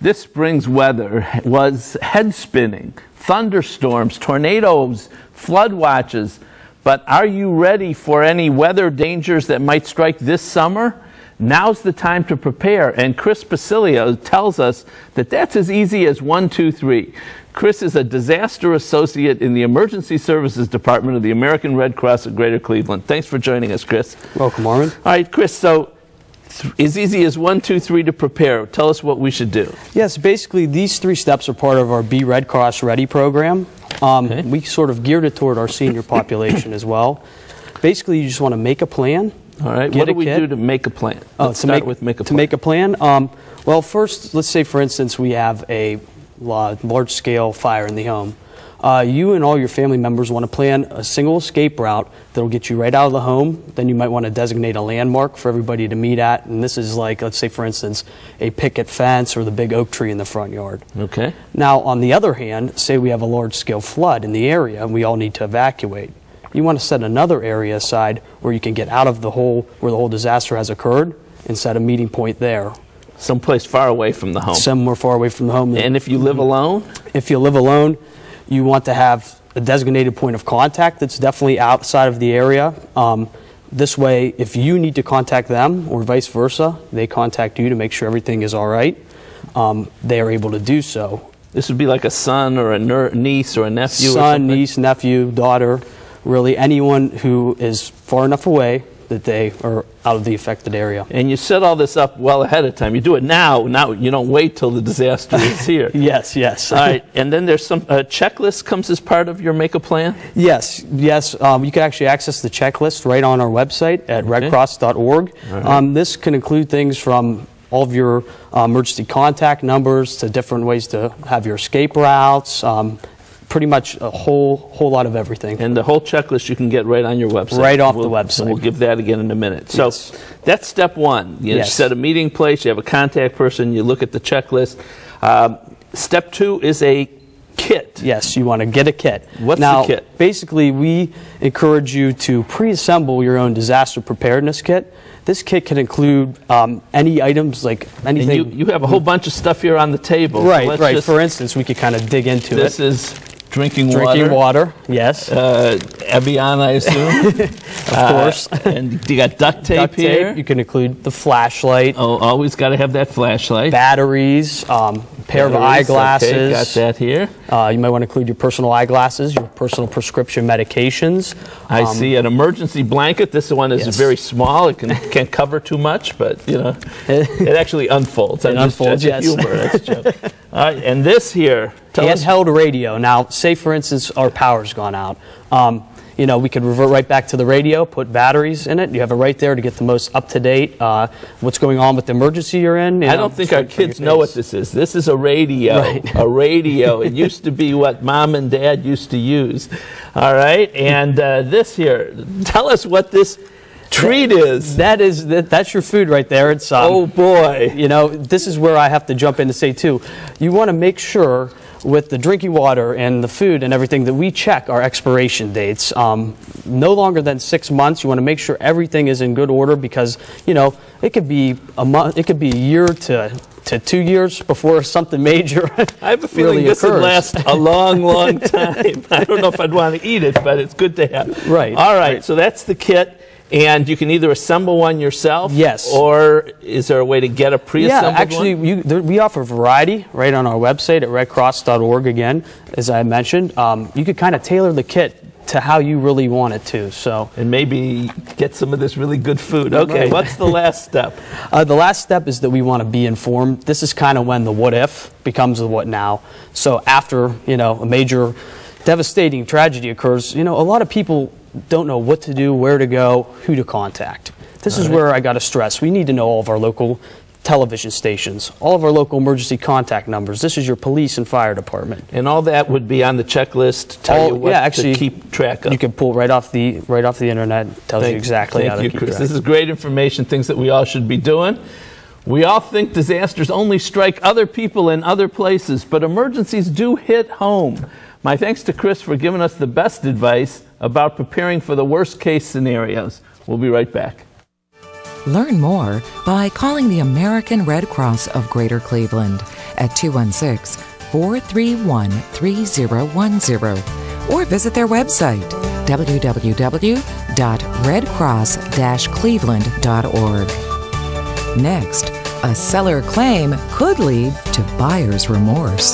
This spring's weather was head-spinning, thunderstorms, tornadoes, flood watches. But are you ready for any weather dangers that might strike this summer? Now's the time to prepare, and Chris Basilio tells us that that's as easy as 1, 2, 3. Chris is a disaster associate in the Emergency Services Department of the American Red Cross of Greater Cleveland. Thanks for joining us, Chris. Welcome, Armin. All right, Chris, so as easy as 1, 2, 3 to prepare. Tell us what we should do. Yes, basically these 3 steps are part of our Be Red Cross Ready program. Okay. We sort of geared it toward our senior population as well. Basically, you just want to make a plan. All right, what do we do to make a plan? Let's start with make a plan. To make a plan, well, first, let's say, for instance, we have a large-scale fire in the home. You and all your family members want to plan a single escape route that will get you right out of the home. Then you might want to designate a landmark for everybody to meet at. And this is like, let's say, for instance, a picket fence or the big oak tree in the front yard. Okay. Now, on the other hand, say we have a large-scale flood in the area and we all need to evacuate. You want to set another area aside where you can get out of the hole where the whole disaster has occurred and set a meeting point there. Someplace far away from the home. Somewhere far away from the home. And if you live alone? If you live alone, you want to have a designated point of contact that's definitely outside of the area. This way, if you need to contact them or vice versa, they contact you to make sure everything is all right. They are able to do so. This would be like a son or a niece or a nephew? Son, niece, nephew, daughter, really anyone who is far enough away that they are out of the affected area. And you set all this up well ahead of time. You do it now. You don't wait till the disaster is here. Yes, yes. All right, and then there's some checklist comes as part of your make a plan? Yes, yes. You can actually access the checklist right on our website at redcross.org. Right. This can include things from all of your emergency contact numbers to different ways to have your escape routes, pretty much a whole lot of everything. And the whole checklist you can get right on your website. Right off the website. We'll give that again in a minute. So that's step 1. You set a meeting place, you have a contact person, you look at the checklist. Step 2 is a kit. Yes, you want to get a kit. What's the kit? Basically, we encourage you to pre-assemble your own disaster preparedness kit. This kit can include any items, like anything. And you have a whole bunch of stuff here on the table. Right, so right. For instance, we could kind of dig into This is drinking water. Drinking water, yes. Evian, I assume. Of course. And you got duct tape here. You can include the flashlight. Oh, always got to have that flashlight. Batteries, pair of eyeglasses. Okay, got that here. You might want to include your personal eyeglasses, your personal prescription medications. I see an emergency blanket. This one is very small. It can't cover too much, but you know, it actually unfolds. It unfolds, yes. Humor. That's a joke. All right, and this here. Handheld radio. Now, say for instance, our power's gone out. You know, we could revert right back to the radio, put batteries in it. You have it right there to get the most up-to-date, what's going on with the emergency you're in. I don't think our kids know what this is. This is a radio. Right. A radio. It used to be what Mom and Dad used to use. All right, and this here. Tell us what this treat is. That's your food right there. It's oh boy. You know, this is where I have to jump in to say too. You want to make sure with the drinking water and the food and everything that we check our expiration dates. No longer than 6 months. You want to make sure everything is in good order because, you know, it could be a month, it could be a year to 2 years before something major I have a feeling really this would last a long, long time. I don't know if I'd want to eat it, but it's good to have. Right. All right, so that's the kit. And you can either assemble one yourself, yes, or is there a way to get a pre-assembled one? Yeah, actually, we offer a variety right on our website at redcross.org. Again, as I mentioned, you could kind of tailor the kit to how you really want it to. So, and maybe get some of this really good food. Okay, right. What's the last step? The last step is that we want to be informed. This is kind of when the what if becomes the what now. So after, you know, a major devastating tragedy occurs, you know, a lot of people don't know what to do, where to go, who to contact. This is where I got to stress. We need to know all of our local television stations, all of our local emergency contact numbers. This is your police and fire department. And all that would be on the checklist, tell you what to keep track of. You can pull right off the internet, tells you exactly how to keep track. This is great information, things that we all should be doing. We all think disasters only strike other people in other places, but emergencies do hit home. My thanks to Chris for giving us the best advice about preparing for the worst case scenarios. We'll be right back. Learn more by calling the American Red Cross of Greater Cleveland at 216-431-3010 or visit their website www.redcross-cleveland.org. Next, a seller claim could lead to buyer's remorse.